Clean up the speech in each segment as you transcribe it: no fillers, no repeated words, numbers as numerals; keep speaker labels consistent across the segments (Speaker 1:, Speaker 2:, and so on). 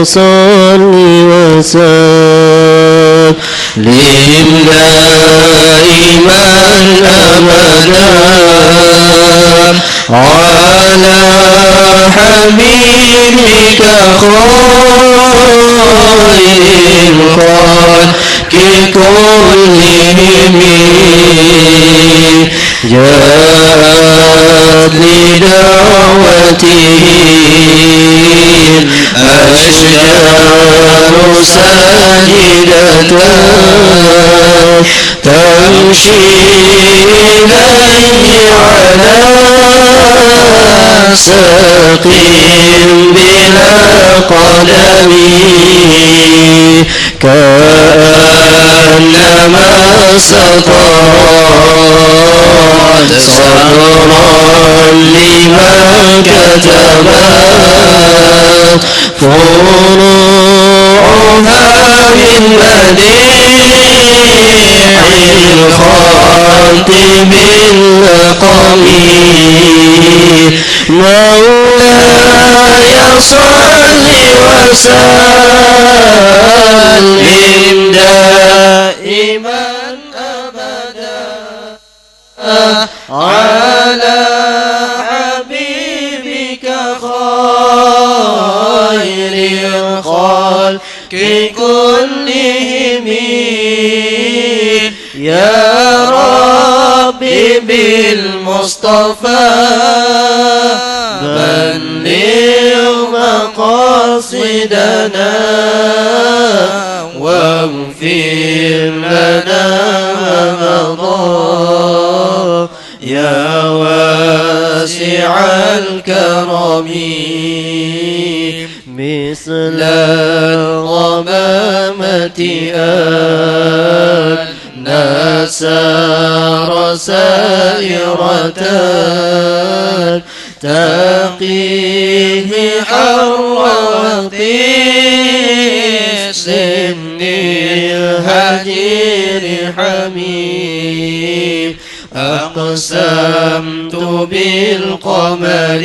Speaker 1: وصل وسلم دائما أبدا على حبيبك خير الخلق كلهم جاءت لدعوته الأشجار ساجدة تمشي إليه على ساق بلا قدم كأنما سطرت صدرا لمن كتبت فروعها من بديع الخلق باللقم مولاي صل وسلم دائما أبدا على حبيبك خير الخلق كلهم يا ربي بالمصطفى بلغ مقاصدنا واغفر لنا ما مضى يا واسع الكرم مثل الغمامة أن سار سائرة تقيه حر وطيس الهجير حميم أقسمت بالقمر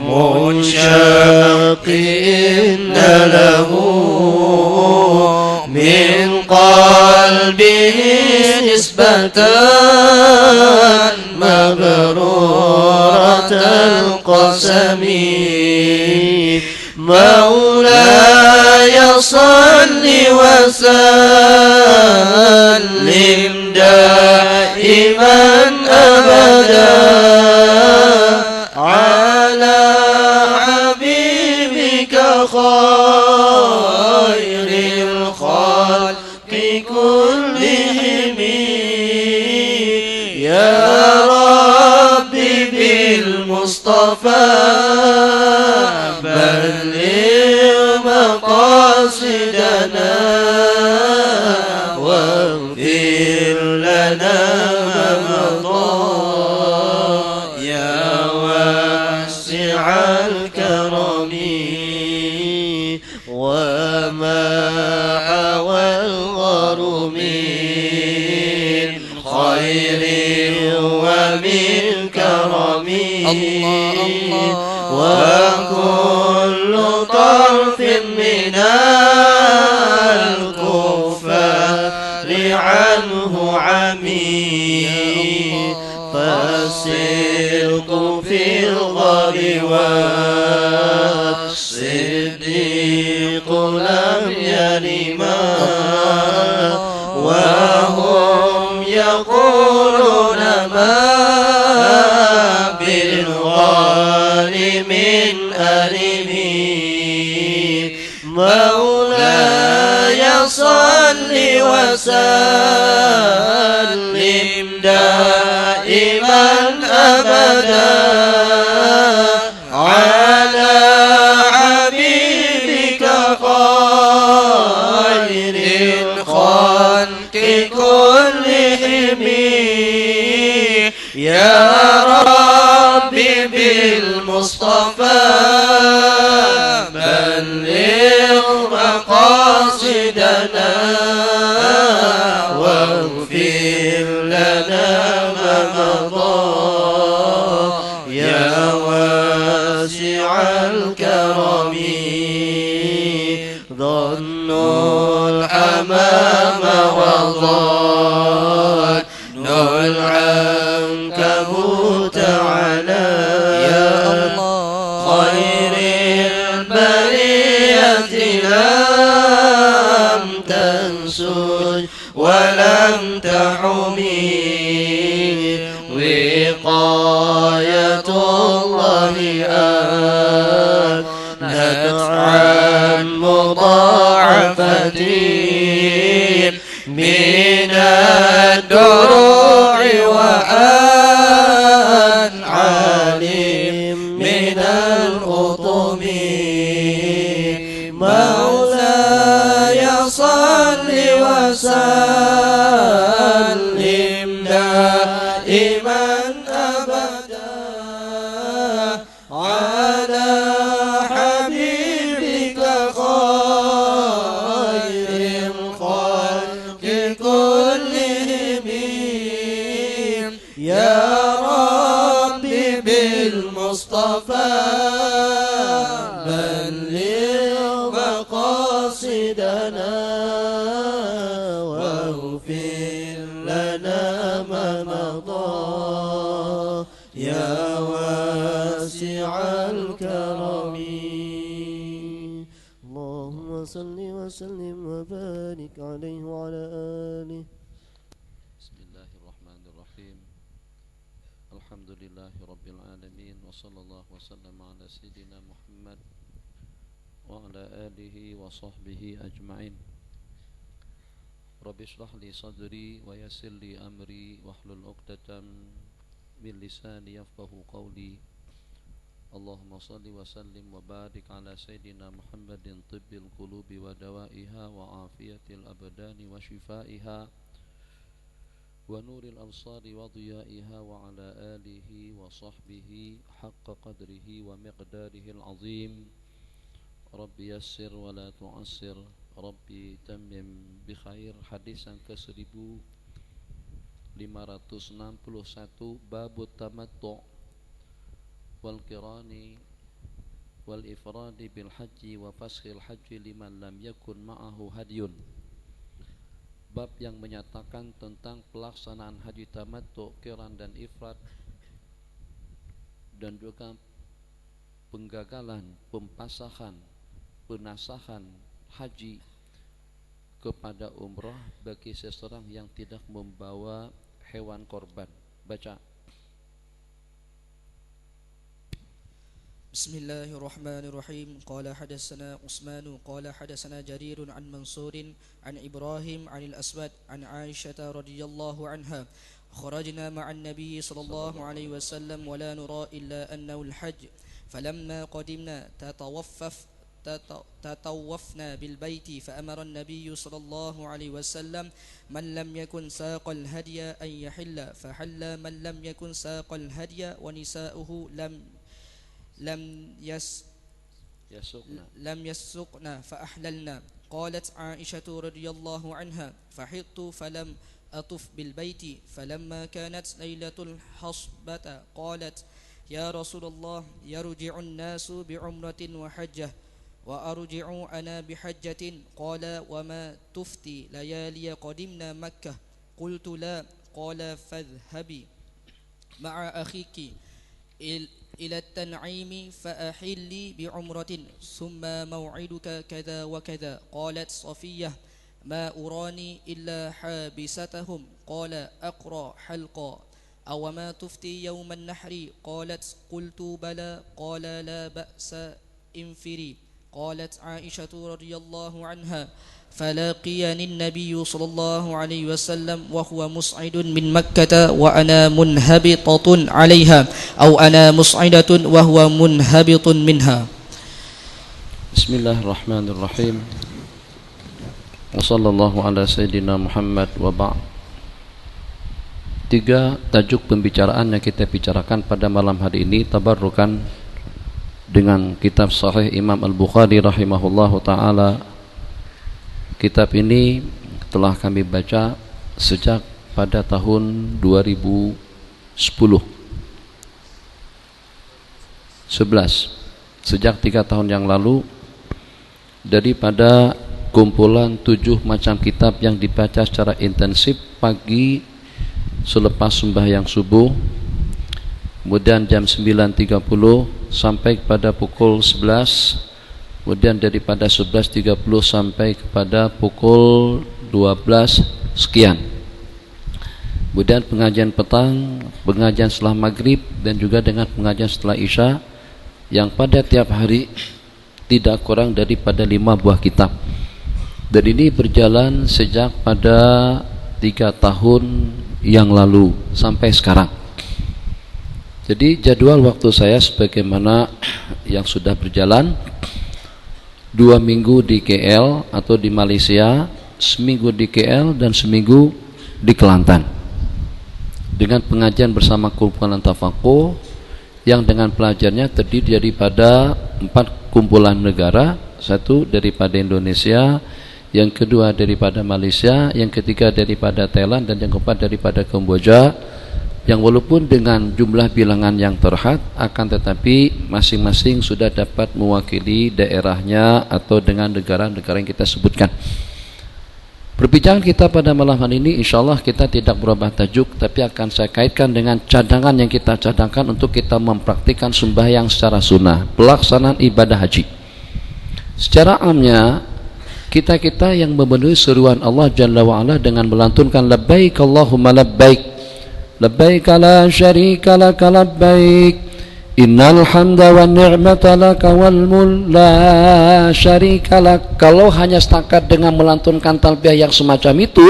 Speaker 1: المنشق إن له من قلبه نسبة مبرورة القسم مولاي صل وسلم دائما أبدا على حبيبك خير الخلق كلهم يا ربي بالمصطفى بلغ مقاصدنا واغفر لنا ما مضى يا واسع الكرم وما حوى الغرم من خير ومن كرم وكل طرف من الكفار عنه عمي فالصدق في الغر والصديق لم يرما وهم يقولون ما بالغار من أرمي مولاي صل وسلم دائما أبدا على حبيبك خير الخلق كلهم يا ربي بالمصطفى بلغ مقاصدنا واغفر لنا ما مضى يا واسع الكرم ظن الحمام وظن العنكبوت على
Speaker 2: يا الله
Speaker 1: خير البرية لم تنسج ولم تحمي وقاية الله أغنت عن مضاعفة من الدروع وعن عليم من الأطم مولاي صل وسلم دائما أبدا على حبيبك خير الخلق كلهم يا ربي بالمصطفى بلغ مقاصدنا واغفر لنا ما مضى يا واسع الكرم اللهم صل وسلم وبارك عليه وعلى آله.
Speaker 3: بسم الله الرحمن الرحيم الحمد لله رب العالمين وصلى الله وسلم على سيدنا محمد وعلى آله وصحبه أجمعين. رب اشرح لي صدري ويسر لي أمري واحلل عقدة من لساني يفقهوا قولي. اللهم صل وسلم وبارك على سيدنا محمد طب القلوب ودوائها وعافية الأبدان وشفائها ونور الأبصار وضيائها وعلى آله وصحبه حق قدره ومقداره العظيم. ربي يسر ولا تعسر Rabbi tamim bi khair. Hadis yang ke-1561 babut tamattu wal qirani wal ifradi bil haji wa fashil haji liman lam yakun ma'ahu hadyun. Bab yang menyatakan tentang pelaksanaan haji tamattu, qiran dan ifrad, dan juga penggagalan, pempasahan, penasahan haji kepada umrah bagi seseorang yang tidak membawa hewan korban. Baca.
Speaker 2: Bismillahirrahmanirrahim. Qala hadatsana Utsman qala hadatsana Jarir an Mansur an Ibrahim an al-Aswad an Aisyah radhiyallahu anha kharajna ma'an nabiy sallallahu alaihi wasallam wa la nura illa annahu al-hajj falamma qadimna تطوفنا بالبيت فأمر النبي صلى الله عليه وسلم من لم يكن ساق الهدي أن يحل فحل من لم يكن ساق الهدي ونساؤه لم يسقنا فأحللنا. قالت عائشة رضي الله عنها فحطت فلم أطف بالبيت فلما كانت ليلة الحصبة قالت يا رسول الله يرجع الناس بعمرة وحجة وأرجع أنا بحجة. قال وما تفتي ليالي قدمنا مكة؟ قلت لا. قال فاذهبي مع أخيك إلى التنعيم فأحلي بعمرة ثم موعدك كذا وكذا. قالت صفية ما أراني إلا حابستهم. قال أقرأ حلقا أو ما تفتي يوم النحر؟ قالت قلت بلى. قال لا بأس انفري. قالت عائشة رضي الله عنها فلاقيني النبي صلى الله عليه وسلم وهو مصعد من مكة وأنا منهبطة عليها أو أنا مصعدة وهو منهبط منها.
Speaker 3: بسم الله الرحمن الرحيم وصلى الله على سيدنا محمد وبعد. 3 tajuk pembicaraan yang kita bicarakan pada malam hari ini tabarrukan dengan kitab Sahih Imam Al-Bukhari rahimahullahu ta'ala. Kitab ini telah kami baca sejak pada tahun 2011 sejak 3 tahun yang lalu daripada kumpulan 7 macam kitab yang dibaca secara intensif pagi selepas sembahyang subuh, kemudian jam 9.30 sampai kepada pukul 11, kemudian daripada 11.30 sampai kepada pukul 12 sekian. Kemudian pengajian petang, pengajian setelah maghrib, dan juga dengan pengajian setelah isya, yang pada tiap hari tidak kurang daripada 5 buah kitab. Dan ini berjalan sejak pada 3 tahun yang lalu sampai sekarang. Jadi jadwal waktu saya sebagaimana yang sudah berjalan, 2 minggu di KL atau di Malaysia, seminggu di KL dan seminggu di Kelantan, dengan pengajian bersama kumpulan Tafaquh yang dengan pelajarnya terdiri daripada 4 kumpulan negara, 1 daripada Indonesia, yang kedua daripada Malaysia, yang ketiga daripada Thailand, dan yang keempat daripada Kamboja, yang walaupun dengan jumlah bilangan yang terhad, akan tetapi masing-masing sudah dapat mewakili daerahnya atau dengan negara-negara yang kita sebutkan. Perbincangan kita pada malam hari ini insyaallah kita tidak berubah tajuk, tapi akan saya kaitkan dengan cadangan yang kita cadangkan untuk kita mempraktikkan sembahyang secara sunnah, pelaksanaan ibadah haji. Secara amnya, kita yang memenuhi seruan Allah Jalla wa'ala dengan melantunkan labbaik Allahumma labbaik, labbaik la syarika laka labbaik, innal hamda wan ni'mata laka wal mulk la syarika lak. Kalau hanya setakat dengan melantunkan talbiyah yang semacam itu,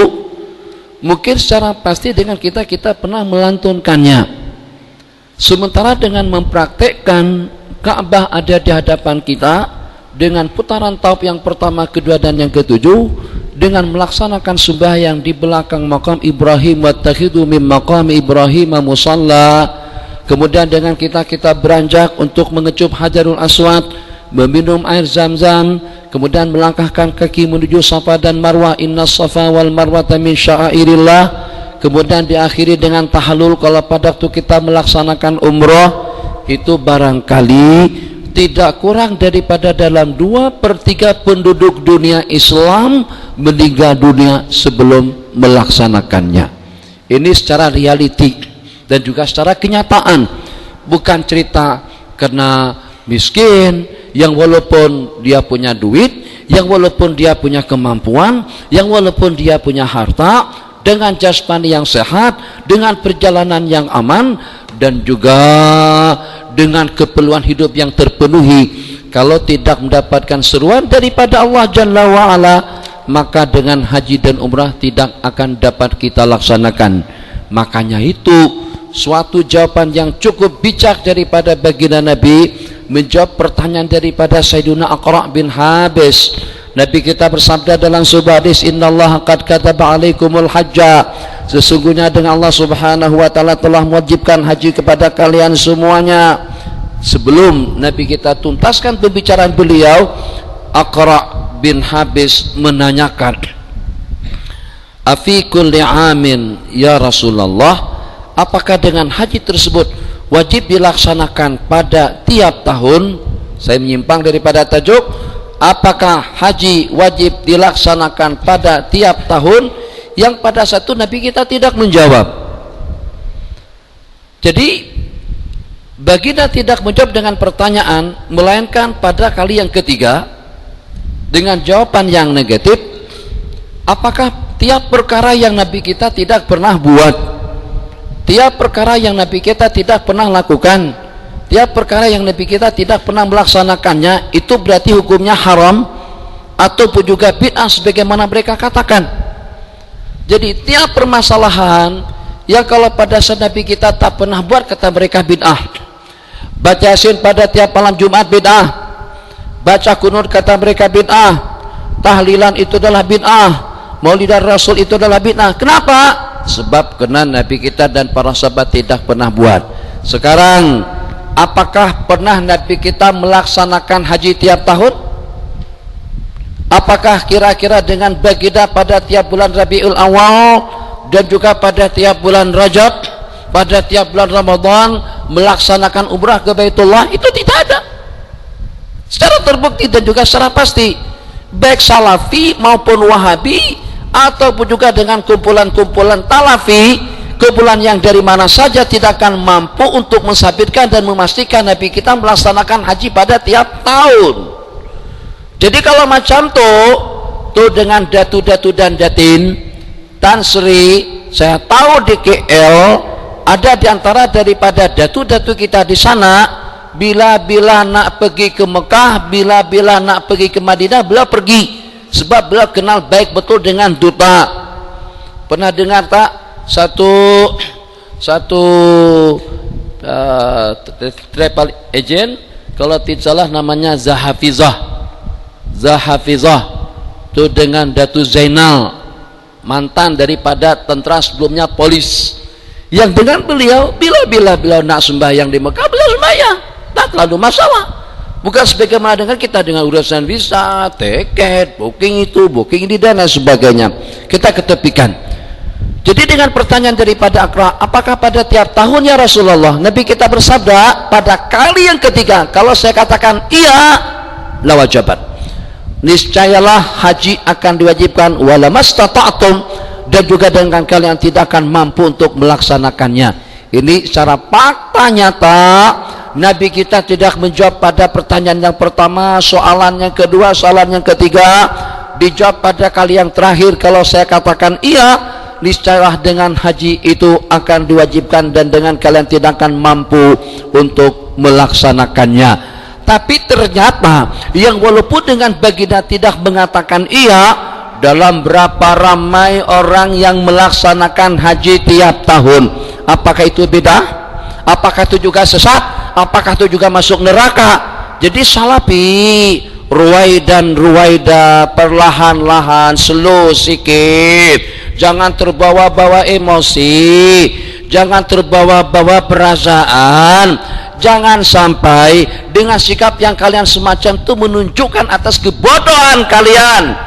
Speaker 3: mungkin secara pasti dengan kita pernah melantunkannya. Sementara dengan mempraktekkan Ka'bah ada di hadapan kita, dengan putaran tauf yang pertama, kedua, dan yang ketujuh, dengan melaksanakan sembahyang di belakang makam Ibrahim, wattakhidhu min maqam Ibrahim musalla, kemudian dengan kita beranjak untuk mengecup Hajarul Aswad, meminum air Zam-Zam, kemudian melangkahkan kaki menuju Safa dan Marwah, innas Safa wal Marwata min sya'airillah, kemudian diakhiri dengan tahallul kalau pada waktu kita melaksanakan umroh. Itu barangkali tidak kurang daripada dalam 2/3 penduduk dunia Islam meninggal dunia sebelum melaksanakannya. Ini secara reality dan juga secara kenyataan, bukan cerita karena miskin yang walaupun dia punya duit, yang walaupun dia punya kemampuan, yang walaupun dia punya harta, dengan jasmani yang sehat, dengan perjalanan yang aman, dan juga dengan keperluan hidup yang terpenuhi, kalau tidak mendapatkan seruan daripada Allah Jalla wa'ala, maka dengan haji dan umrah tidak akan dapat kita laksanakan. Makanya itu suatu jawaban yang cukup bijak daripada baginda Nabi menjawab pertanyaan daripada Sayyiduna Aqra' bin Habis. Nabi kita bersabda dalam sebuah hadis, innallaha qad kataba alaikumul hajja, sesungguhnya dengan Allah Subhanahu wa taala telah mewajibkan haji kepada kalian semuanya. Sebelum Nabi kita tuntaskan pembicaraan beliau, Aqra' bin Habis menanyakan, afi kulli amin ya Rasulullah, apakah dengan haji tersebut wajib dilaksanakan pada tiap tahun? Saya menyimpang daripada tajuk, apakah haji wajib dilaksanakan pada tiap tahun, yang pada satu Nabi kita tidak menjawab. Jadi baginda tidak menjawab dengan pertanyaan, melainkan pada kali yang ketiga dengan jawaban yang negatif. Apakah tiap perkara yang Nabi kita tidak pernah buat, tiap perkara yang Nabi kita tidak pernah lakukan, tiap perkara yang Nabi kita tidak pernah melaksanakannya, itu berarti hukumnya haram ataupun juga bid'ah sebagaimana mereka katakan. Jadi tiap permasalahan yang kalau pada saat Nabi kita tak pernah buat, kata mereka bid'ah. Baca Yasin pada tiap malam Jumat bid'ah, baca kunut kata mereka bid'ah, tahlilan itu adalah bid'ah, maulidan Rasul itu adalah bid'ah. Kenapa? Sebab karena Nabi kita dan para sahabat tidak pernah buat. Sekarang, apakah pernah Nabi kita melaksanakan haji tiap tahun? Apakah kira-kira dengan baginda pada tiap bulan Rabiul Awal dan juga pada tiap bulan Rajab, pada tiap bulan Ramadan melaksanakan umrah ke Baitullah? Itu tidak ada secara terbukti dan juga secara pasti.
Speaker 4: baik Salafi maupun Wahabi, ataupun juga dengan kumpulan-kumpulan Talafi, kumpulan yang dari mana saja, tidak akan mampu untuk mensabitkan dan memastikan Nabi kita melaksanakan haji pada tiap tahun. Jadi kalau macam tuh dengan datu-datu dan datin Tan Sri, saya tahu di KL ada diantara daripada datu-datu kita di sana, bila nak pergi ke Mekah, bila nak pergi ke Madinah, beliau pergi sebab beliau kenal baik betul dengan duta. Pernah dengar tak satu travel agent, kalau tidak salah namanya Zahafizah itu dengan Datu Zainal, mantan daripada tentara sebelumnya polis, yang dengan beliau bila beliau nak sembahyang di Mekah, beliau sembahyang, tak terlalu masalah. Bukan sebagaimana dengan kita dengan urusan visa, tiket, booking itu, booking ini dan lain sebagainya, kita ketepikan. Jadi dengan pertanyaan daripada Aqra, apakah pada tiap tahun ya Rasulullah? Nabi kita bersabda pada kali yang ketiga, kalau saya katakan iya, la wajabat, niscayalah haji akan diwajibkan, wala mastata'tum, dan juga dengan kalian tidak akan mampu untuk melaksanakannya. Ini secara fakta nyata. Nabi kita tidak menjawab pada pertanyaan yang pertama, soalan yang kedua, soalan yang ketiga, dijawab pada kali yang terakhir. Kalau saya katakan iya, niscayalah dengan haji itu akan diwajibkan dan dengan kalian tidak akan mampu untuk melaksanakannya. Tapi ternyata yang walaupun dengan baginda tidak mengatakan iya, dalam berapa ramai orang yang melaksanakan haji tiap tahun. Apakah itu beda? Apakah itu juga sesat? Apakah itu juga masuk neraka? Jadi Salafi ruwaida, perlahan-lahan, slow sikit, jangan terbawa-bawa emosi, jangan terbawa-bawa perasaan, jangan sampai dengan sikap yang kalian semacam itu menunjukkan atas kebodohan kalian,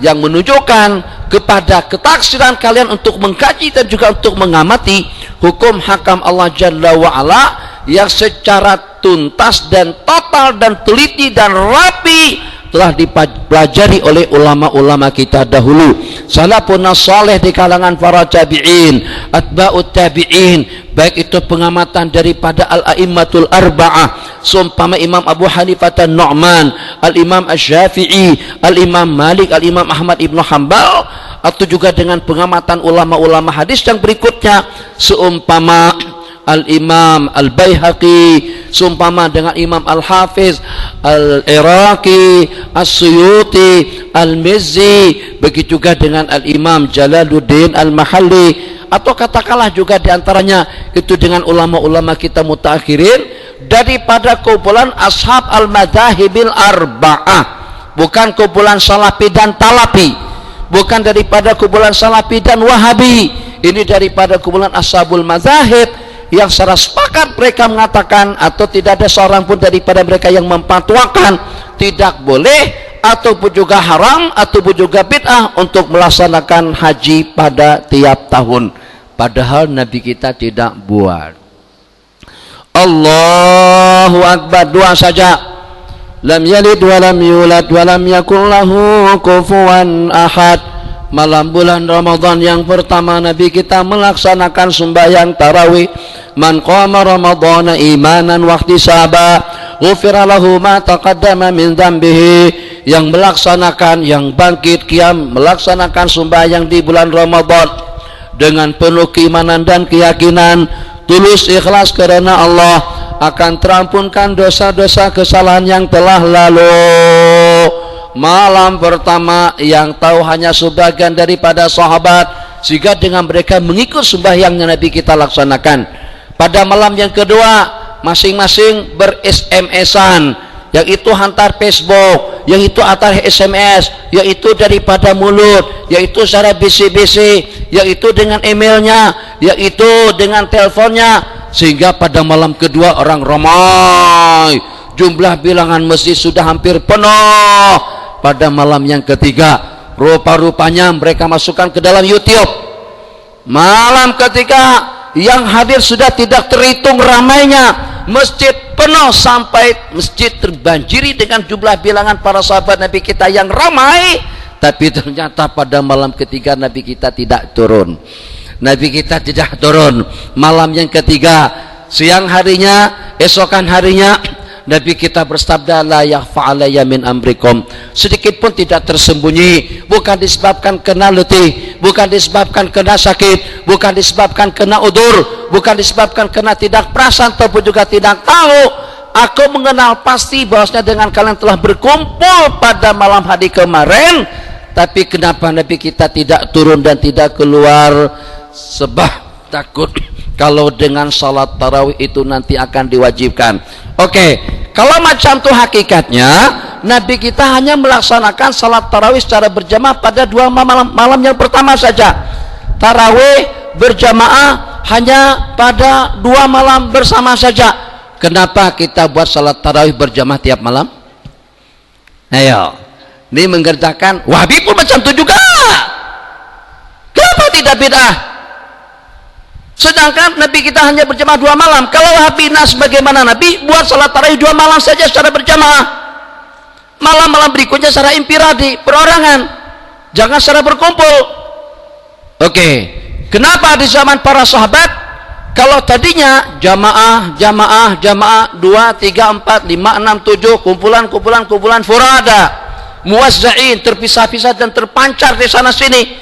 Speaker 4: yang menunjukkan kepada ketaksiran kalian untuk mengkaji dan juga untuk mengamati hukum hakam Allah Jalla wa'ala yang secara tuntas dan total dan teliti dan rapi telah dipelajari oleh ulama-ulama kita dahulu, salafun saleh di kalangan para tabi'in, atba'ut tabi'in, baik itu pengamatan daripada al-a'immatul arba'ah, seumpama Imam Abu Hanifah An-Nu'man, al-Imam Asy-Syafi'i, al-Imam Malik, al-Imam Ahmad Ibn Hanbal, atau juga dengan pengamatan ulama-ulama hadis yang berikutnya, seumpama Al-Imam Al-Baihaqi, seumpama dengan Imam Al-Hafiz Al-Iraqi, As-Suyuti, Al-Mizzi, begitu juga dengan Al-Imam Jalaluddin Al-Mahalli, atau katakanlah juga diantaranya itu dengan ulama-ulama kita mutakhirin daripada kumpulan ashab al-madhahibil arba'ah, bukan kumpulan Salafi dan Talafi, bukan daripada kumpulan Salafi dan Wahabi, ini daripada kumpulan ashabul mazahib yang secara sepakat mereka mengatakan, atau tidak ada seorang pun daripada mereka yang memfatwakan tidak boleh ataupun juga haram ataupun juga bid'ah untuk melaksanakan haji pada tiap tahun, padahal Nabi kita tidak buat. Allahu Akbar, doa saja. Lam yalid wa lam yulad wa lam yakul lahu kufuwan ahad. Malam bulan Ramadan yang pertama Nabi kita melaksanakan sembahyang tarawih. Man qama ramadhana imanan wa ihtisaba ghufira lahu ma taqaddama min dhanbihi. Yang melaksanakan, yang bangkit qiyam melaksanakan sembahyang di bulan Ramadan dengan penuh keimanan dan keyakinan, tulus ikhlas karena Allah, akan terampunkan dosa-dosa kesalahan yang telah lalu. Malam pertama yang tahu hanya sebagian daripada sahabat, sehingga dengan mereka mengikut sembahyangnya Nabi kita laksanakan. Pada malam yang kedua masing-masing ber-SMS-an, yang itu hantar Facebook, yang itu hantar SMS, yang itu daripada mulut, yang itu secara bisik-bisik, yang itu dengan emailnya, yang itu dengan teleponnya, sehingga pada malam kedua orang ramai, jumlah bilangan masjid sudah hampir penuh. Pada malam yang ketiga rupa-rupanya mereka masukkan ke dalam YouTube. Malam ketiga yang hadir sudah tidak terhitung ramainya, masjid penuh sampai masjid terbanjiri dengan jumlah bilangan para sahabat Nabi kita yang ramai, tapi ternyata pada malam ketiga Nabi kita tidak turun. Nabi kita tidak turun. Malam yang ketiga, siang harinya, esokan harinya, Nabi kita bersabda, la yakhfa alayya min amrikum, sedikit pun tidak tersembunyi, bukan disebabkan kena letih, bukan disebabkan kena sakit, bukan disebabkan kena udur, bukan disebabkan kena tidak perasan ataupun juga tidak tahu. Aku mengenal pasti bahwasanya dengan kalian telah berkumpul pada malam hari kemarin, tapi kenapa Nabi kita tidak turun dan tidak keluar? Sebab takut kalau dengan salat tarawih itu nanti akan diwajibkan. Oke, kalau macam itu hakikatnya, Nabi kita hanya melaksanakan salat tarawih secara berjamaah pada 2 malam yang pertama saja. Tarawih berjamaah hanya pada 2 malam bersama saja. Kenapa kita buat salat tarawih berjamaah tiap malam? Ayo, ini mengerjakan Wahabi pun macam itu juga. Kenapa tidak bid'ah? Sedangkan Nabi kita hanya berjamaah 2 malam. Kalau Wahabi sebagaimana Nabi buat salat tarawih 2 malam saja secara berjamaah. Malam-malam berikutnya secara infiradi, perorangan. Jangan secara berkumpul. Oke. Kenapa di zaman para sahabat kalau tadinya jamaah 2, 3, 4, 5, 6, 7 kumpulan furada, muwazza'in, terpisah-pisah dan terpancar di sana sini.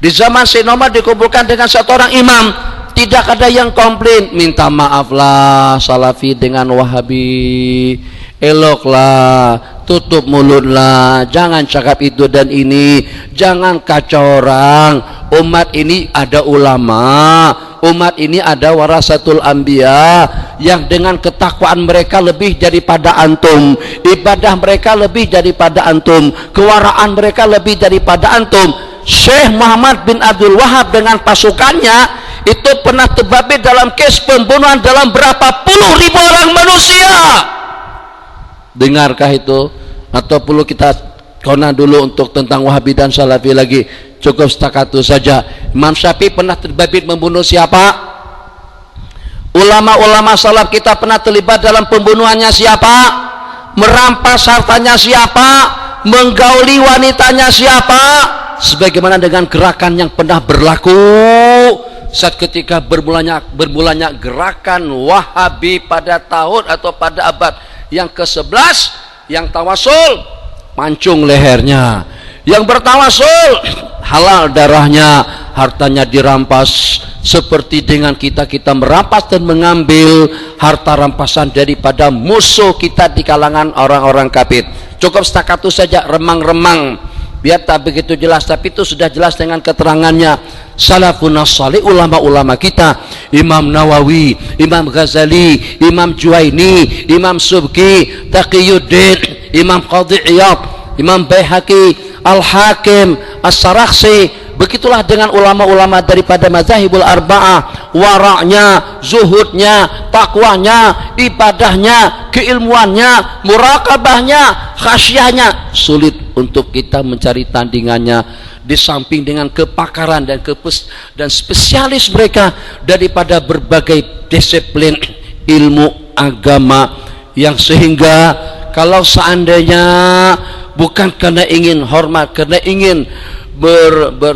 Speaker 4: Di zaman Sayyidina Umar dikumpulkan dengan satu orang imam. Tidak ada yang komplain, minta maaflah Salafi dengan Wahabi, eloklah, tutup mulutlah, jangan cakap itu dan ini, jangan kacau orang. Umat ini ada ulama, umat ini ada warasatul anbiya yang dengan ketakwaan mereka lebih daripada antum, ibadah mereka lebih daripada antum, kewaraan mereka lebih daripada antum. Syekh Muhammad bin Abdul Wahab dengan pasukannya itu pernah terbabit dalam kes pembunuhan dalam berapa puluh ribu orang manusia. Dengarkah itu? Atau perlu kita kona dulu untuk tentang Wahabi dan Salafi lagi? Cukup setakat itu saja. Imam Syafi'i pernah terbabit membunuh siapa? Ulama-ulama salaf kita pernah terlibat dalam pembunuhannya siapa? Merampas hartanya siapa? Menggauli wanitanya siapa? Sebagaimana dengan gerakan yang pernah berlaku saat ketika bermulanya gerakan Wahabi pada tahun atau pada abad yang ke-11, yang tawasul mancung lehernya, yang bertawasul halal darahnya, hartanya dirampas. Seperti dengan kita merampas dan mengambil harta rampasan daripada musuh kita di kalangan orang-orang kafir. Cukup setakat itu saja, remang-remang biar tak begitu jelas, tapi itu sudah jelas dengan keterangannya. Salafun salih, ulama-ulama kita, Imam Nawawi, Imam Ghazali, Imam Juwaini, Imam Subki, Taqiyuddin, Imam Qadhi Iyad, Imam Baihaqi, Al-Hakim, As-Sarakhsi. Begitulah dengan ulama-ulama daripada mazahibul arba'ah, waraknya, zuhudnya, takwanya, ibadahnya, keilmuannya, muraqabahnya, khasyahnya. Sulit untuk kita mencari tandingannya, di samping dengan kepakaran dan spesialis mereka daripada berbagai disiplin ilmu agama, yang sehingga kalau seandainya bukan karena ingin hormat, karena ingin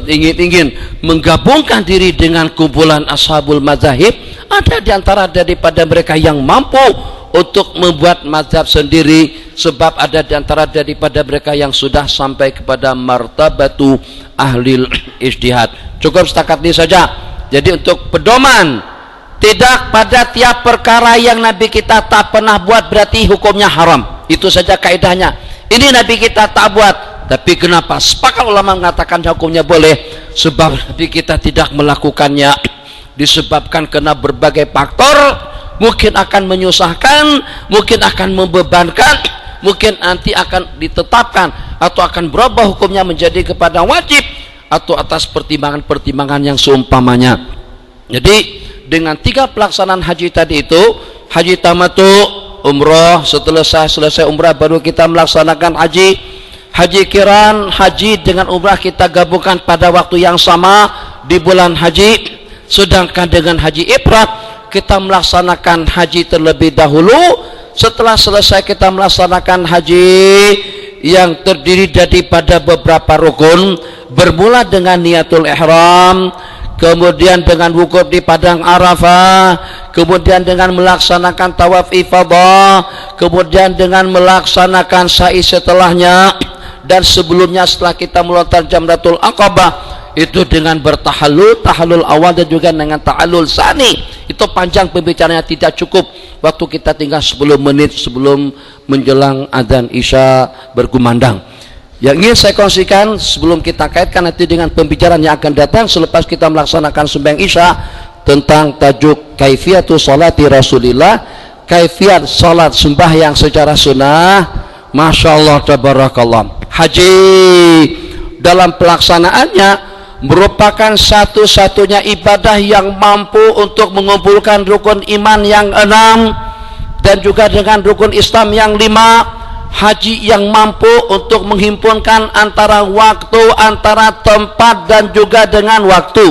Speaker 4: ingin menggabungkan diri dengan kumpulan ashabul mazahib, ada di antara daripada mereka yang mampu untuk membuat mazhab sendiri, sebab ada di antara daripada mereka yang sudah sampai kepada martabatu ahlil ijtihad. Cukup setakat ini saja. Jadi untuk pedoman, tidak pada tiap perkara yang Nabi kita tak pernah buat berarti hukumnya haram. Itu saja kaidahnya. Ini Nabi kita tak buat, tapi kenapa sepakat ulama mengatakan hukumnya boleh? Sebab Nabi kita tidak melakukannya disebabkan kena berbagai faktor, mungkin akan menyusahkan, mungkin akan membebankan, mungkin nanti akan ditetapkan atau akan berubah hukumnya menjadi kepada wajib atau atas pertimbangan-pertimbangan yang seumpamanya. Jadi dengan 3 pelaksanaan haji tadi itu, haji tamatu, umrah, setelah selesai umrah baru kita melaksanakan haji. Haji kiran, haji dengan umrah kita gabungkan pada waktu yang sama di bulan haji. Sedangkan dengan haji ifrad kita melaksanakan haji terlebih dahulu. Setelah selesai kita melaksanakan haji yang terdiri daripada beberapa rukun, bermula dengan niatul ihram, kemudian dengan wukuf di padang Arafah, kemudian dengan melaksanakan tawaf ifadah, kemudian dengan melaksanakan sa'i setelahnya, dan sebelumnya setelah kita melontar jamratul aqabah itu dengan bertahallul, tahallul awal dan juga dengan tahallul sani. Itu panjang pembicaranya, tidak cukup waktu kita tinggal 10 menit sebelum menjelang adzan isya berkumandang. Yang ingin saya kongsikan sebelum kita kaitkan nanti dengan pembicaraan yang akan datang selepas kita melaksanakan sembahyang isya, tentang tajuk kaifiatu salati Rasulillah, kaifiat salat sembahyang secara sunnah. Masya Allah tabarakallah. Haji dalam pelaksanaannya merupakan satu-satunya ibadah yang mampu untuk mengumpulkan rukun iman yang 6 dan juga dengan rukun Islam yang 5. Haji yang mampu untuk menghimpunkan antara waktu, antara tempat dan juga dengan waktu.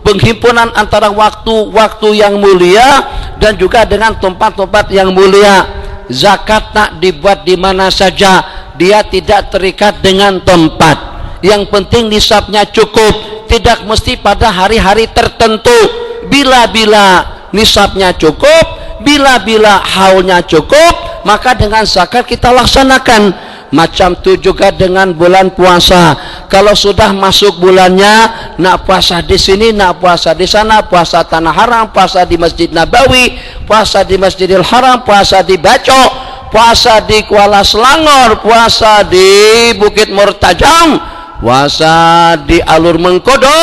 Speaker 4: Penghimpunan antara waktu yang mulia dan juga dengan tempat-tempat yang mulia. Zakat tak dibuat di mana saja, dia tidak terikat dengan tempat. Yang penting nisabnya cukup, tidak mesti pada hari-hari tertentu. Bila-bila nisabnya cukup, bila-bila haulnya cukup, maka dengan zakat kita laksanakan. Macam itu juga dengan bulan puasa. Kalau sudah masuk bulannya, nak puasa di sini, nak puasa di sana, puasa tanah haram, puasa di Masjid Nabawi, puasa di Masjidil Haram, puasa di Bacok, puasa di Kuala Selangor, puasa di Bukit Murtajam, puasa di Alur Mengkodo,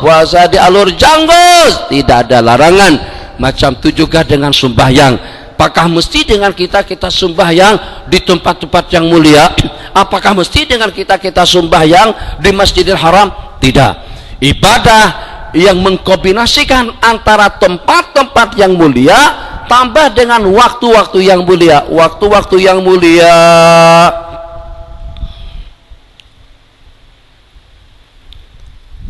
Speaker 4: puasa di Alur Janggus, tidak ada larangan. Macam itu juga dengan sembahyang. Apakah mesti dengan kita sembahyang di tempat-tempat yang mulia? Apakah mesti dengan kita sembahyang di Masjidil Haram? Tidak. Ibadah yang mengkombinasikan antara tempat-tempat yang mulia tambah dengan waktu-waktu yang mulia. Waktu-waktu yang mulia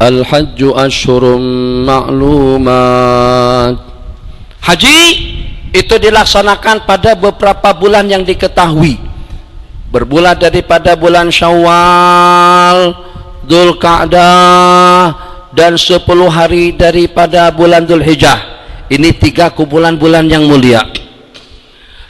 Speaker 4: Al-Hajju Ashhurum Ma'lumat. Haji itu dilaksanakan pada beberapa bulan yang diketahui, bermula daripada bulan Syawal, Dzulqa'dah, dan 10 hari daripada bulan Dzulhijjah. Ini 3 kumpulan-bulan yang mulia.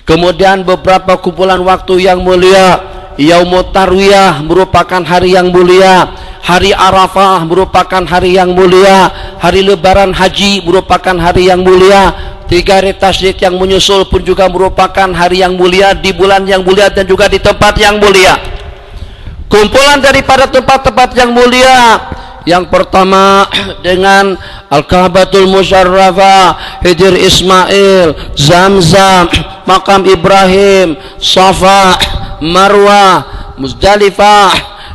Speaker 4: Kemudian beberapa kumpulan waktu yang mulia. Yaumut Tarwiyah merupakan hari yang mulia, hari Arafah merupakan hari yang mulia, hari Lebaran Haji merupakan hari yang mulia, 3 hari Tasyrik yang menyusul pun juga merupakan hari yang mulia di bulan yang mulia dan juga di tempat yang mulia. Kumpulan daripada tempat-tempat yang mulia, yang pertama dengan Al-Ka'batul Musyarrafah, Hijr Ismail, Zamzam, Makam Ibrahim, Safa, Marwah, Muzdalifah,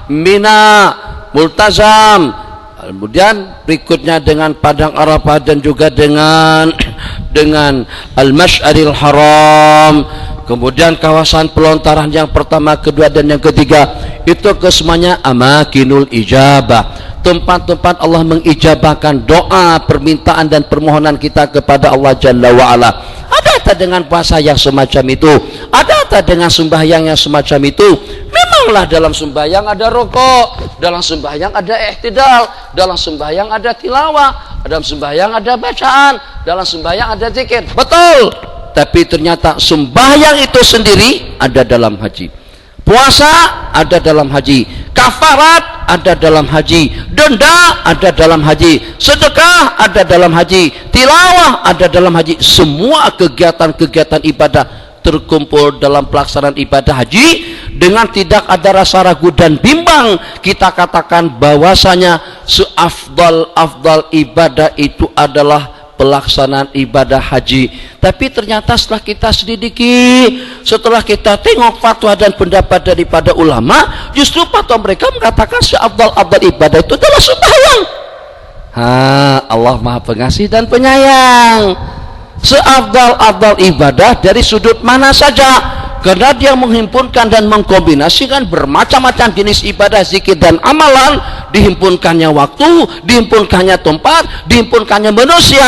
Speaker 4: Mina, Multazam. Kemudian berikutnya dengan Padang Arafah dan juga dengan Al-Masy'aril Haram. Kemudian kawasan pelontaran yang pertama, kedua dan yang ketiga itu kesemuanya amakinul ijabah, tempat-tempat Allah mengijabahkan doa, permintaan dan permohonan kita kepada Allah Jalla wa'ala. Ada tak dengan puasa yang semacam itu? Ada tak dengan sembahyang yang semacam itu? Memanglah dalam sembahyang ada rokok, dalam sembahyang ada ihtidal, dalam sembahyang ada tilawah, dalam sembahyang ada bacaan, dalam sembahyang ada zikir. Betul. Tapi ternyata sembahyang itu sendiri ada dalam haji. Puasa ada dalam haji, kafarat ada dalam haji, denda ada dalam haji, sedekah ada dalam haji, tilawah ada dalam haji. Semua kegiatan-kegiatan ibadah terkumpul dalam pelaksanaan ibadah haji. Dengan tidak ada rasa ragu dan bimbang, kita katakan bahwasanya seafdal ibadah itu adalah pelaksanaan ibadah haji. Tapi ternyata setelah kita selidiki, setelah kita tengok fatwa dan pendapat daripada ulama, justru fatwa mereka mengatakan seafdal ibadah itu adalah sembahyang. Allah Maha Pengasih dan Penyayang. Seafdal ibadah dari sudut mana saja, karena dia menghimpunkan dan mengkombinasikan bermacam-macam jenis ibadah, zikir dan amalan. Dihimpunkannya waktu, dihimpunkannya tempat, dihimpunkannya manusia.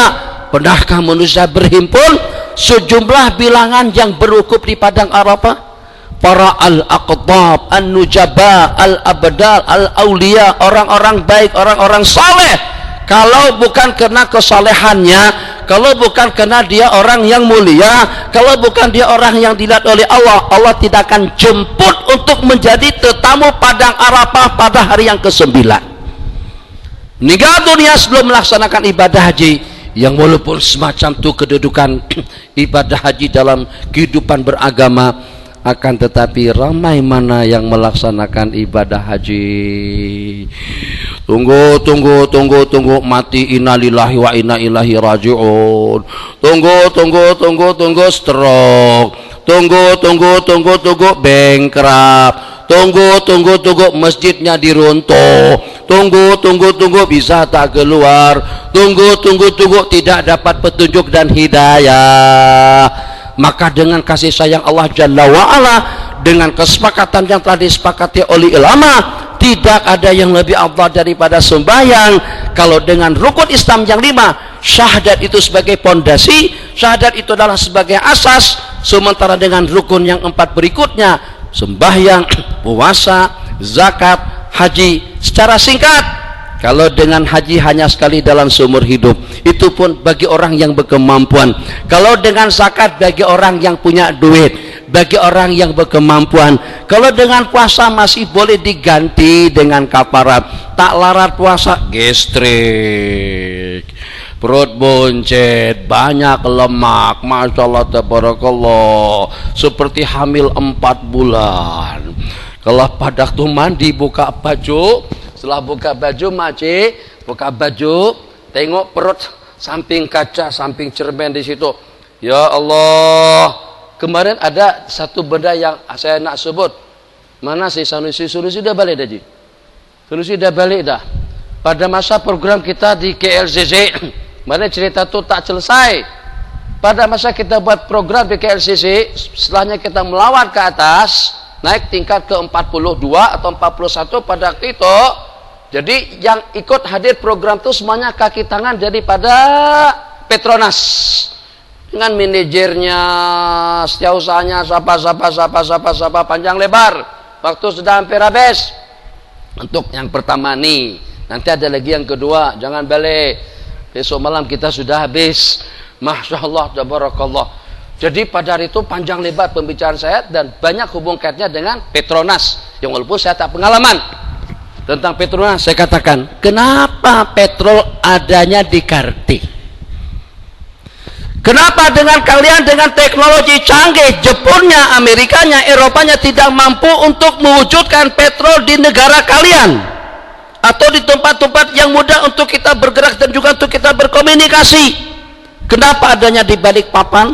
Speaker 4: Pernahkah manusia berhimpun sejumlah bilangan yang berwukuf di padang Arafah? Para al-aqtab, an-nujaba, al-abdal, al-aulia, orang-orang baik, orang-orang saleh. Kalau bukan karena kesalehannya, kalau bukan karena dia orang yang mulia, kalau bukan dia orang yang dilihat oleh Allah, Allah tidak akan jemput untuk menjadi tetamu padang Arafah pada hari yang ke-9. Meninggal dunia sebelum melaksanakan ibadah haji, yang walaupun semacam itu kedudukan ibadah haji dalam kehidupan beragama, akan tetapi ramai mana yang melaksanakan ibadah haji. Tunggu mati innalillahi wa inna ilaihi raji'un. Tunggu stroke. Tunggu bankrupt. Tunggu masjidnya diruntuh. Tunggu bisa tak keluar. Tunggu tidak dapat petunjuk dan hidayah. Maka dengan kasih sayang Allah Jalla wa'ala, dengan kesepakatan yang telah disepakati oleh ulama, tidak ada yang lebih afdal daripada sembahyang. Kalau dengan rukun Islam yang 5, syahadat itu sebagai pondasi, syahadat itu adalah sebagai asas, sementara dengan rukun yang 4 berikutnya, sembahyang, puasa, zakat, haji. Secara singkat, kalau dengan haji hanya sekali dalam seumur hidup, itu pun bagi orang yang berkemampuan. Kalau dengan zakat bagi orang yang punya duit, bagi orang yang berkemampuan. Kalau dengan puasa masih boleh diganti dengan kafarat. Tak larat puasa, gastrik, perut buncit, banyak lemak, masya Allah tabarakallah, seperti hamil 4 bulan. Kalau pada waktu mandi buka baju, setelah buka baju makcik, buka baju, tengok perut samping kaca, samping cermin di situ. Ya Allah, kemarin ada satu benda yang saya nak sebut. Mana sih Sanusi sudah balik dah Ji? Sanusi dah balik dah. Pada masa program kita di KLCC, mana cerita tu tak selesai. Pada masa kita buat program di KLCC, setelahnya kita melawat ke atas, naik tingkat ke 42 atau 41 pada waktu itu. Jadi yang ikut hadir program itu semuanya kaki tangan daripada Petronas, dengan manajernya, setiausahanya, siapa panjang lebar. Waktu sudah hampir habis. Untuk yang pertama nih, nanti ada lagi yang kedua, jangan balik. Besok malam kita sudah habis. Masya Allah tabarakallah. Jadi pada hari itu panjang lebar pembicaraan saya dan banyak hubung kaitnya dengan Petronas, yang walaupun saya tak pengalaman tentang Petronas. Saya katakan, kenapa petrol adanya di Karti? Kenapa dengan kalian dengan teknologi canggih, Jepunnya, Amerikanya, Eropanya tidak mampu untuk mewujudkan petrol di negara kalian atau di tempat-tempat yang mudah untuk kita bergerak dan juga untuk kita berkomunikasi? Kenapa adanya di Balikpapan?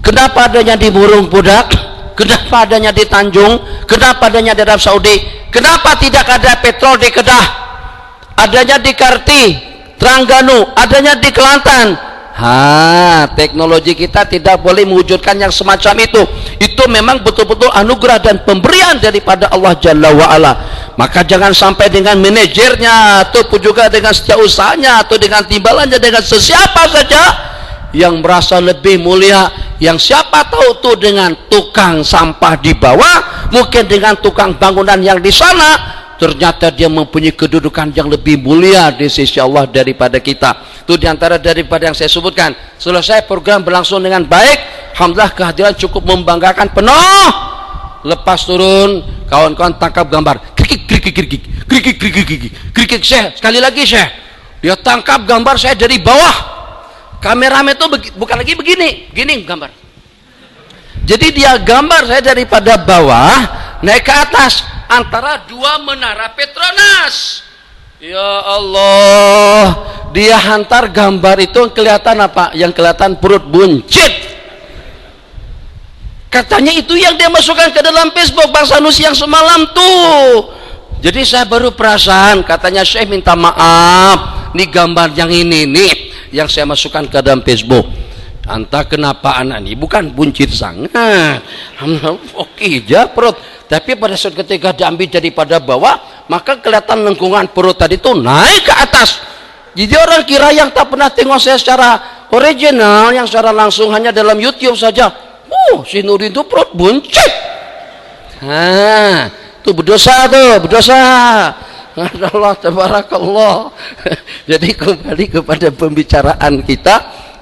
Speaker 4: Kenapa adanya di Burung Budak? Kenapa adanya di Tanjung? Kenapa adanya di Arab Saudi? Kenapa tidak ada petrol di Kedah? Adanya di Karti, Terengganu, adanya di Kelantan. Teknologi kita tidak boleh mewujudkan yang semacam itu. Itu memang betul-betul anugerah dan pemberian daripada Allah Jalla wa'ala. Maka jangan sampai dengan manajernya, ataupun juga dengan setiausahanya, atau dengan timbalannya, dengan sesiapa saja yang merasa lebih mulia, yang siapa tahu tuh dengan tukang sampah di bawah, mungkin dengan tukang bangunan yang di sana, ternyata dia mempunyai kedudukan yang lebih mulia di sisi Allah daripada kita. Itu diantara daripada yang saya sebutkan. Selesai program berlangsung dengan baik, alhamdulillah kehadiran cukup membanggakan penuh. Lepas turun, kawan-kawan tangkap gambar, krikik, Syekh, sekali lagi Syekh, dia tangkap gambar saya dari bawah. Kameramen itu bukan lagi begini gambar. Jadi dia gambar saya daripada bawah naik ke atas antara dua menara Petronas. Ya Allah, dia hantar gambar itu kelihatan apa? Yang kelihatan perut buncit. Katanya itu yang dia masukkan ke dalam Facebook Bang Sanusi yang semalam tuh. Jadi saya baru perasaan, katanya Syekh minta maaf, nih gambar yang ini nih yang saya masukkan ke dalam Facebook. Entah kenapa anak ini bukan buncit sangat, oke aja perut, tapi pada saat ketika diambil daripada bawah, maka kelihatan lengkungan perut tadi itu naik ke atas. Jadi orang kira yang tak pernah tengok saya secara original, yang secara langsung hanya dalam YouTube saja, si Nurdin itu perut buncit. Itu berdosa tuh, berdosa. Allah tabarakallah. Jadi kembali kepada pembicaraan kita.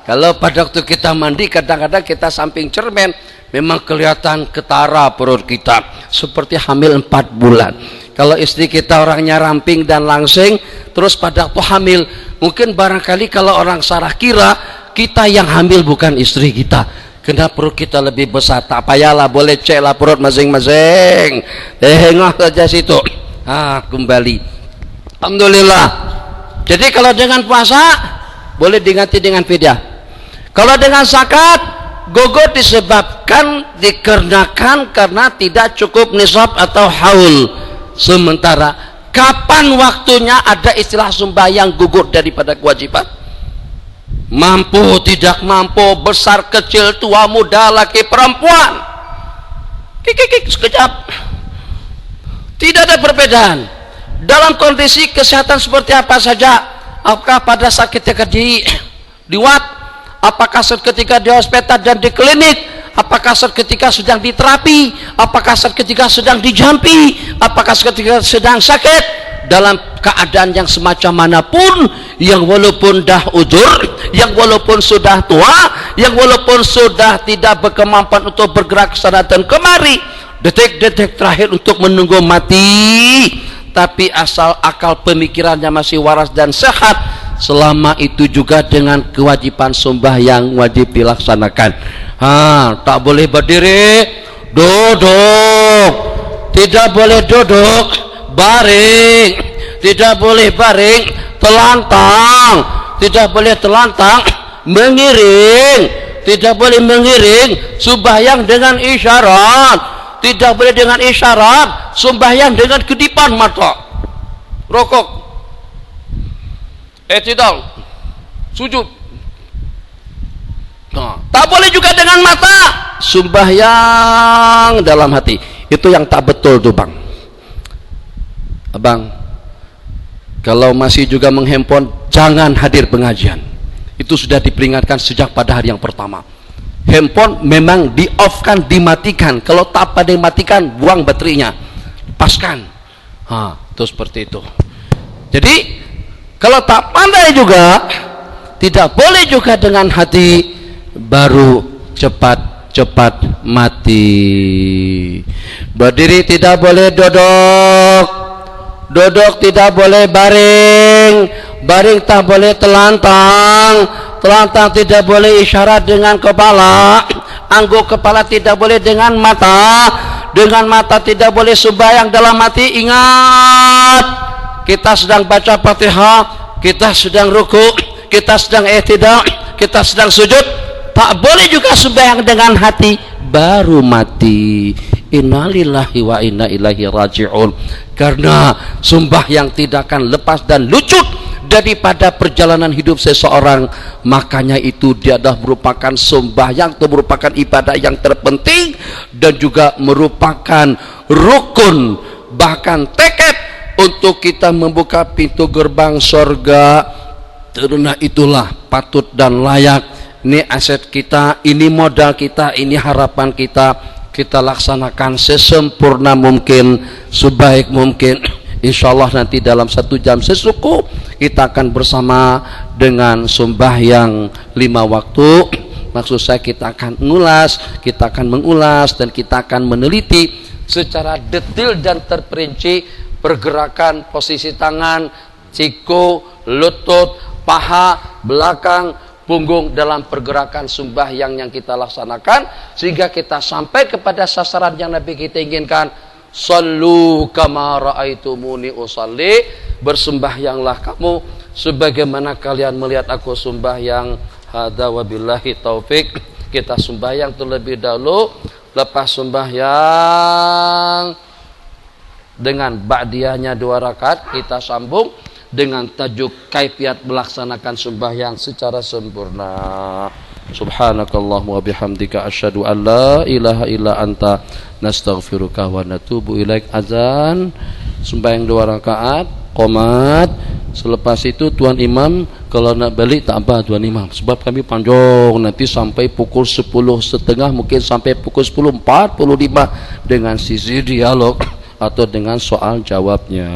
Speaker 4: Kalau pada waktu kita mandi, kadang-kadang kita samping cermin, memang kelihatan ketara perut kita, seperti hamil 4 bulan. Kalau istri kita orangnya ramping dan langsing, terus pada waktu hamil, mungkin barangkali kalau orang salah kira, kita yang hamil bukan istri kita. Kenapa perut kita lebih besar? Tak payahlah, boleh cek lah perut masing-masing. Tengok saja situ. Kembali. Alhamdulillah. Jadi kalau dengan puasa, boleh diganti dengan fidyah. Kalau dengan zakat, gugur disebabkan dikarenakan karena tidak cukup nisab atau haul. Sementara kapan waktunya ada istilah sembahyang gugur daripada kewajiban? Mampu, tidak mampu, besar, kecil, tua, muda, laki, perempuan. Sekejap. Tidak ada perbedaan. Dalam kondisi kesehatan seperti apa saja, apakah pada saat ketika diwat, apakah seketika di hospital dan di klinik, apakah seketika sedang diterapi, apakah seketika sedang dijampi, apakah seketika sedang sakit, dalam keadaan yang semacam manapun, yang walaupun dah ujur, yang walaupun sudah tua, yang walaupun sudah tidak berkemampuan untuk bergerak ke sana dan kemari, detik-detik terakhir untuk menunggu mati, tapi asal akal pemikirannya masih waras dan sehat, selama itu juga dengan kewajiban sembahyang wajib dilaksanakan. Tak boleh berdiri, duduk, tidak boleh duduk, baring, tidak boleh baring, telantang, tidak boleh telantang, mengiring, tidak boleh mengiring, sembahyang dengan isyarat, tidak boleh dengan isyarat, sembahyang dengan kedipan mata, rokok, tidak, sujud. Tak boleh juga dengan mata, sembahyang dalam hati. Itu yang tak betul tuh bang. Abang, kalau masih juga menghandphone, jangan hadir pengajian. Itu sudah diperingatkan sejak pada hari yang pertama. Handphone memang di off kan, dimatikan. Kalau tak pada dimatikan, buang baterainya, lepaskan. Itu seperti itu. Jadi kalau tak pandai juga, tidak boleh juga dengan hati, baru cepat-cepat mati. Berdiri tidak boleh duduk, duduk tidak boleh baring, baring tak boleh telantang, telantang tidak boleh isyarat dengan kepala, angguk kepala tidak boleh dengan mata tidak boleh sembahyang dalam hati. Ingat, kita sedang baca Fatihah, kita sedang ruku, kita sedang i'tidal, kita sedang sujud, tak boleh juga sembahyang dengan hati, baru mati. Innalillahi wa inna ilaihi raji'un. Karena sembahyang tidak akan lepas dan lucut daripada perjalanan hidup seseorang, makanya itu dia dah merupakan sembahyang, itu merupakan ibadah yang terpenting dan juga merupakan rukun, bahkan tekad untuk kita membuka pintu gerbang surga. Karena itulah patut dan layak, ini aset kita, ini modal kita, ini harapan kita, kita laksanakan sesempurna mungkin, sebaik mungkin. Insyaallah nanti dalam 1 jam sesuku kita akan bersama dengan sembahyang 5 waktu. Maksud saya kita akan mengulas dan kita akan meneliti secara detail dan terperinci pergerakan posisi tangan, siku, lutut, paha, belakang, punggung dalam pergerakan sembahyang yang kita laksanakan, sehingga kita sampai kepada sasaran yang Nabi kita inginkan. Sallu kama ra'aitumuni usalli, bersembahyanglah kamu sebagaimana kalian melihat aku sembahyang. Hadza wabillahi taufik. Kita sembahyang terlebih dahulu, lepas sembahyang dengan ba'diyahnya 2 rakaat kita sambung dengan tajuk kaifiat melaksanakan sembahyang secara sempurna. Subhanakallahumma wa bihamdika asyhadu an la ilaha illa anta nastaghfiruka wa natubu ilaik. Azan, sembahyang 2 rakaat, qomat,
Speaker 3: Selepas itu Tuan Imam kalau nak balik tak apa Tuan Imam, sebab kami panjang nanti sampai pukul 10.30, mungkin sampai pukul 10.45 dengan sisi dialog atau dengan soal jawabnya.